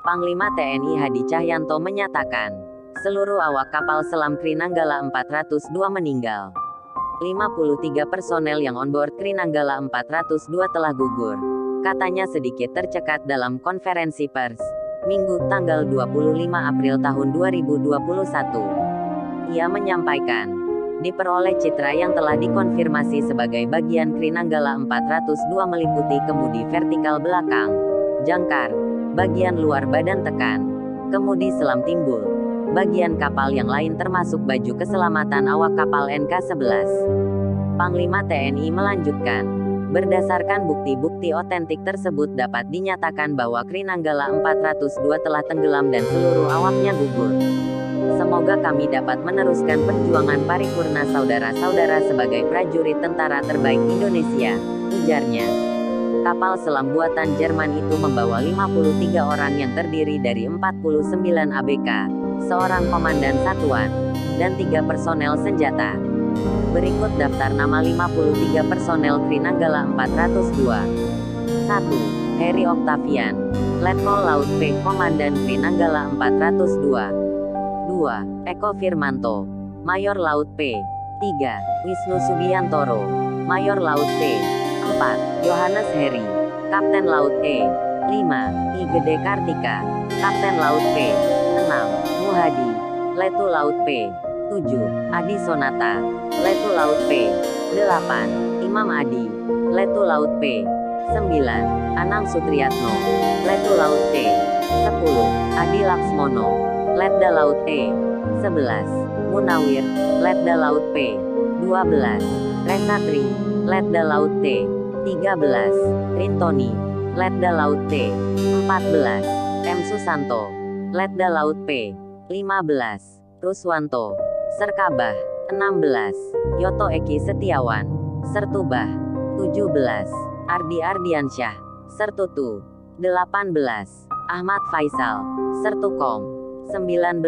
Panglima TNI Hadi Cahyanto menyatakan, seluruh awak kapal selam Kri Nanggala 402 meninggal. 53 personel yang onboard Kri Nanggala 402 telah gugur. Katanya sedikit tercekat dalam konferensi pers, Minggu tanggal 25 April tahun 2021. Ia menyampaikan, diperoleh citra yang telah dikonfirmasi sebagai bagian Kri Nanggala 402 meliputi kemudi vertikal belakang, jangkar, bagian luar badan tekan, kemudi selam timbul, bagian kapal yang lain termasuk baju keselamatan awak kapal NK-11. Panglima TNI melanjutkan, berdasarkan bukti-bukti otentik tersebut dapat dinyatakan bahwa Kri Nanggala 402 telah tenggelam dan seluruh awaknya gugur. Semoga kami dapat meneruskan perjuangan paripurna saudara-saudara sebagai prajurit tentara terbaik Indonesia, ujarnya. Kapal selam buatan Jerman itu membawa 53 orang yang terdiri dari 49 ABK, seorang komandan satuan, dan 3 personel senjata. Berikut daftar nama 53 personel Kri Nanggala 402. 1. Heri Octavian, Letkol Laut P. Komandan Kri Nanggala 402. 2. Eko Firmanto, Mayor Laut P. 3. Wisnu Subiantoro, Mayor Laut T. 4. Yohanes Heri, Kapten Laut E. 5. I Gede Kartika, Kapten Laut P. 6. Muhadi, Letu Laut P. 7. Adi Sonata, Letu Laut P. 8. Imam Adi, Letu Laut P. 9. Anang Sutriyatno, Letu Laut T. 10. Adi Laksmono, Letda Laut E. 11. Munawir, Letda Laut P. 12. Resatri, Letda Laut T. 13. Rintoni, Letda Laut T. 14. M. Susanto, Letda Laut P. 15. Ruswanto, Serkabah. 16. Yoto Eki Setiawan, Sertubah. 17. Ardi Ardiansyah, Sertutu. 18. Ahmad Faisal, Sertukom. 19.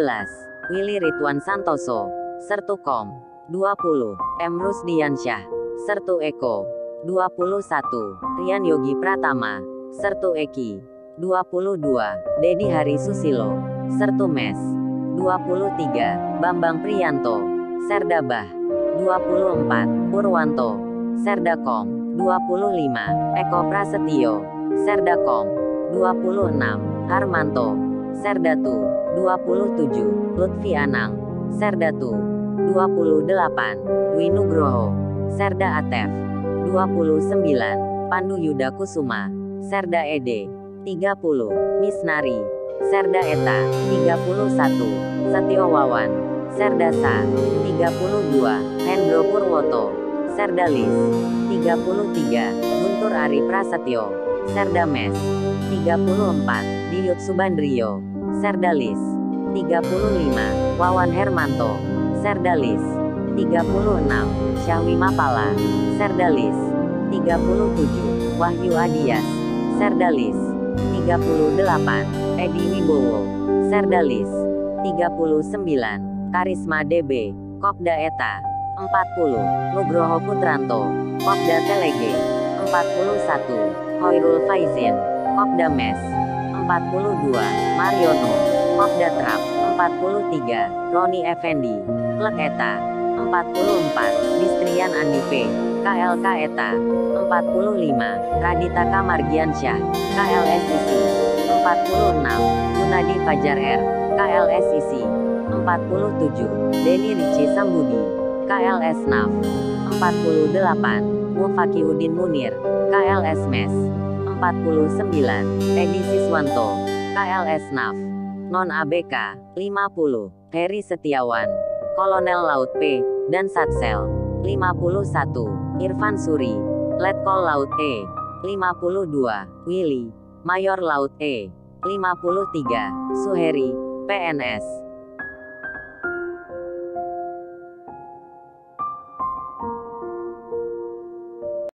Willy Ridwan Santoso, Sertukom. 20. M. Rusdiansyah, Sertu Eko. 21. Rian Yogi Pratama, Sertu Eki. 22. Dedi Hari Susilo, Sertu Mes. 23. Bambang Priyanto, Serdabah. 24. Purwanto, Serdakom. 25. Eko Prasetyo, Serdakom. 26. Harmanto, Serdatu. 27. Lutfi Anang, Serdatu. 28. Dwi Nugroho, Serda Atef. 29. Pandu Yuda Kusuma, Serda Ede. 30. Misnari, Serda Eta. 31. Setio Wawan, Serda Sa. 32. Hendro Purwoto, Serda Lis. 33. Guntur Ari Prasetyo, Serda Mes. 34. Diyut Subandrio, Serda Lis. 35. Wawan Hermanto, Serda Lis. 36. Syahwi Mapala, Serda Lis. 37. Wahyu Adias, Serda Lis. 38. Edi Wibowo, Serda Lis. 39. Karisma DB, Kopda Eta. 40. Nugroho Putranto, Kopda Telege. 41. Hoirul Faizin, Kopda Mes. 42. Mariono, Kopda Trap. 43. Roni Effendi, Plek Eta. 44. Distrian Andi P, KLK Eta. 45. Radita Kamargiansyah, KLSIC. 46. Gunadi Fajar R, KLSIC. 47. Deni Rici Sambudi, KLS NAF. 48. Mufakihuddin Munir, KLS MES. 49. Edi Siswanto, KLS NAF. Non ABK. 50. Heri Setiawan, Kolonel Laut P, dan Satsel. 51. Irfan Suri, Letkol Laut E. 52. Willy, Mayor Laut E. 53. Suheri, PNS.